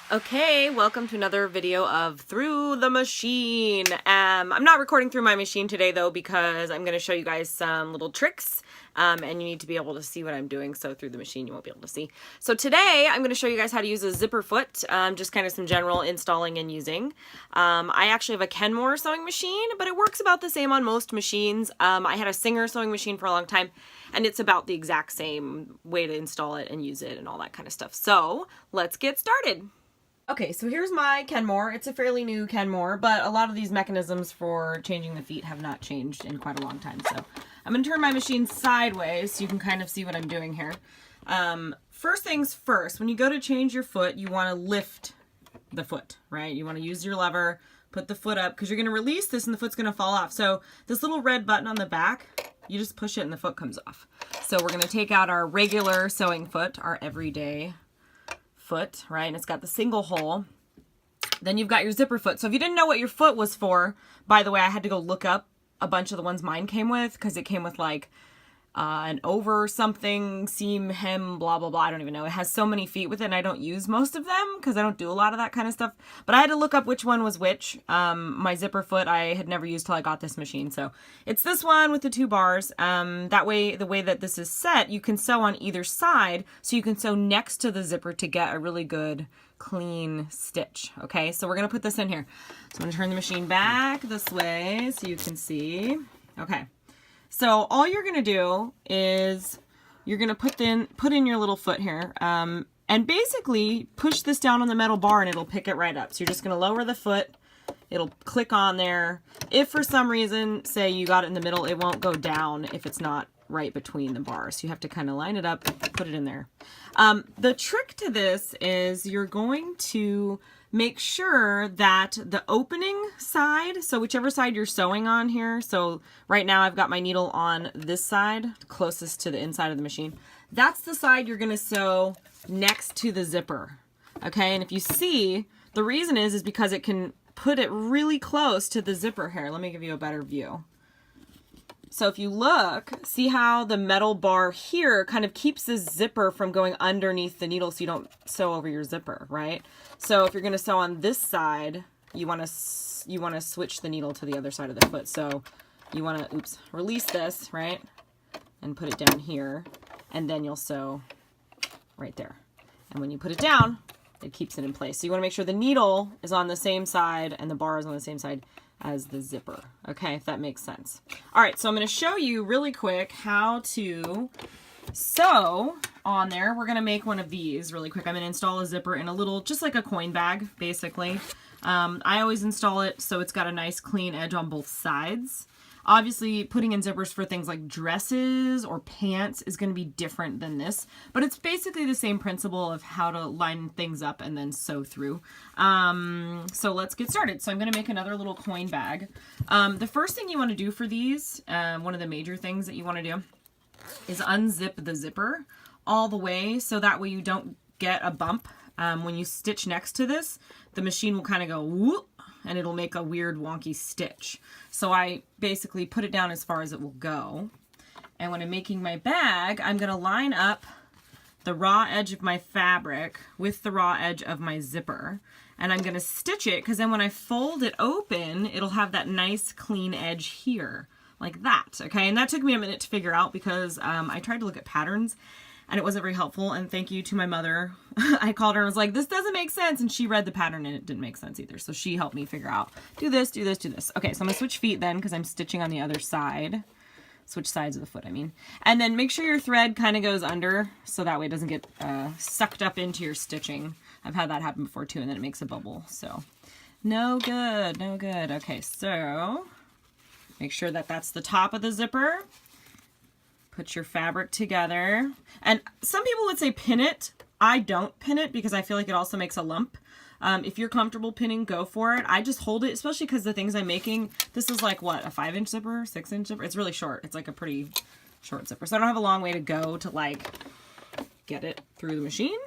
Okay, welcome to another video of Through the Machine. I'm not recording through my machine today though because I'm going to show you guys some little tricks and you need to be able to see what I'm doing, so through the machine you won't be able to see. So today I'm going to show you guys how to use a zipper foot, just kind of some general installing and using. I actually have a Kenmore sewing machine, but it works about the same on most machines. I had a Singer sewing machine for a long time and it's about the exact same way to install it and use it and all that kind of stuff. So let's get started. Okay, so here's my Kenmore. It's a fairly new Kenmore, but a lot of these mechanisms for changing the feet have not changed in quite a long time. So I'm going to turn my machine sideways so you can kind of see what I'm doing here. First things first, when you go to change your foot, you want to lift the foot, right? You want to use your lever, put the foot up, because you're going to release this and the foot's going to fall off. So this little red button on the back, you just push it and the foot comes off. So we're going to take out our regular sewing foot, our everyday foot, right? And it's got the single hole. Then you've got your zipper foot. So if you didn't know what your foot was for, by the way, I had to go look up a bunch of the ones mine came with, because it came with like an over something, seam, hem, blah, blah, blah. I don't even know. It has so many feet with it, and I don't use most of them because I don't do a lot of that kind of stuff. But I had to look up which one was which. My zipper foot I had never used till I got this machine. So it's this one with the 2 bars. That way, the way that this is set, you can sew on either side. So you can sew next to the zipper to get a really good clean stitch. Okay, so we're going to put this in here. So I'm going to turn the machine back this way so you can see. Okay. So all you're going to do is you're going to put in your little foot here and basically push this down on the metal bar and it'll pick it right up. So you're just going to lower the foot. It'll click on there. If for some reason, say you got it in the middle, it won't go down if it's not right between the bars. So you have to kind of line it up, put it in there. The trick to this is you're going to make sure that the opening side, so whichever side you're sewing on here, so right now I've got my needle on this side, closest to the inside of the machine. That's the side you're going to sew next to the zipper. Okay, and if you see, the reason is because it can put it really close to the zipper here. Let me give you a better view. So if you look, see how the metal bar here kind of keeps this zipper from going underneath the needle so you don't sew over your zipper, right? So if you're going to sew on this side, you want to switch the needle to the other side of the foot. So you want to, release this, right? And put it down here, and then you'll sew right there. And when you put it down, it keeps it in place. So you want to make sure the needle is on the same side and the bar is on the same side as the zipper. Okay, if that makes sense. All right, so I'm going to show you really quick how to sew on there. We're going to make one of these really quick. I'm going to install a zipper in a little, just like a coin bag, basically. I always install it so it's got a nice clean edge on both sides. Obviously, putting in zippers for things like dresses or pants is going to be different than this, but it's basically the same principle of how to line things up and then sew through. So let's get started. So I'm going to make another little coin bag. The first thing you want to do for these, one of the major things that you want to do is unzip the zipper all the way so that way you don't get a bump. When you stitch next to this, the machine will kind of go whoop, and it'll make a weird wonky stitch. So I basically put it down as far as it will go. And when I'm making my bag, I'm going to line up the raw edge of my fabric with the raw edge of my zipper. And I'm going to stitch it because then when I fold it open, it'll have that nice clean edge here, like that. Okay, and that took me a minute to figure out because I tried to look at patterns and it wasn't very helpful. And thank you to my mother. I called her and was like, this doesn't make sense. And she read the pattern and it didn't make sense either. So she helped me figure out, do this, do this, do this. Okay, so I'm gonna switch feet then because I'm stitching on the other side. Switch sides of the foot, I mean. And then make sure your thread kind of goes under so that way it doesn't get sucked up into your stitching. I've had that happen before too, and then it makes a bubble. So no good, no good. Okay, so make sure that that's the top of the zipper. Put your fabric together. And some people would say pin it. I don't pin it because I feel like it also makes a lump. If you're comfortable pinning, go for it. I just hold it, especially because the things I'm making, this is like what, a 5-inch zipper, 6-inch zipper? It's really short. It's like a pretty short zipper. So I don't have a long way to go to like get it through the machine.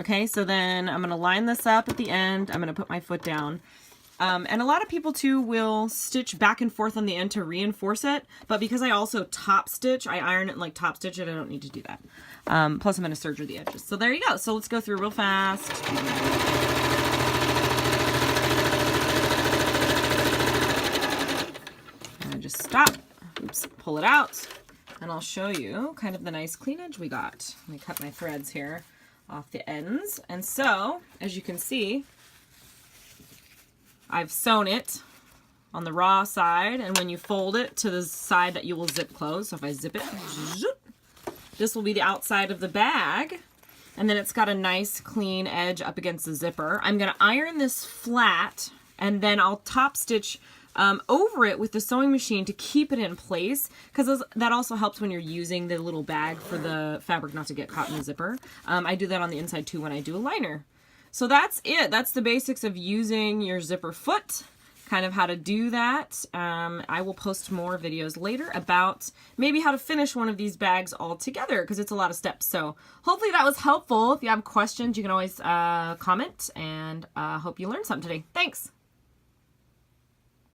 Okay, so then I'm going to line this up at the end. I'm going to put my foot down. And a lot of people too will stitch back and forth on the end to reinforce it, but because I also top stitch, I iron it and like top stitch it, I don't need to do that. Plus I'm going to serger the edges. So there you go. So let's go through real fast. And just stop, oops, pull it out, and I'll show you kind of the nice clean edge we got. Let me cut my threads here off the ends. And so, as you can see, I've sewn it on the raw side, and when you fold it to the side that you will zip close, so if I zip it, this will be the outside of the bag, and then it's got a nice clean edge up against the zipper. I'm going to iron this flat, and then I'll top stitch over it with the sewing machine to keep it in place, because that also helps when you're using the little bag for the fabric not to get caught in the zipper. I do that on the inside too when I do a liner. So that's it. That's the basics of using your zipper foot, kind of how to do that. I will post more videos later about maybe how to finish one of these bags all together, because it's a lot of steps. So hopefully that was helpful. If you have questions, you can always comment, and hope you learned something today. Thanks.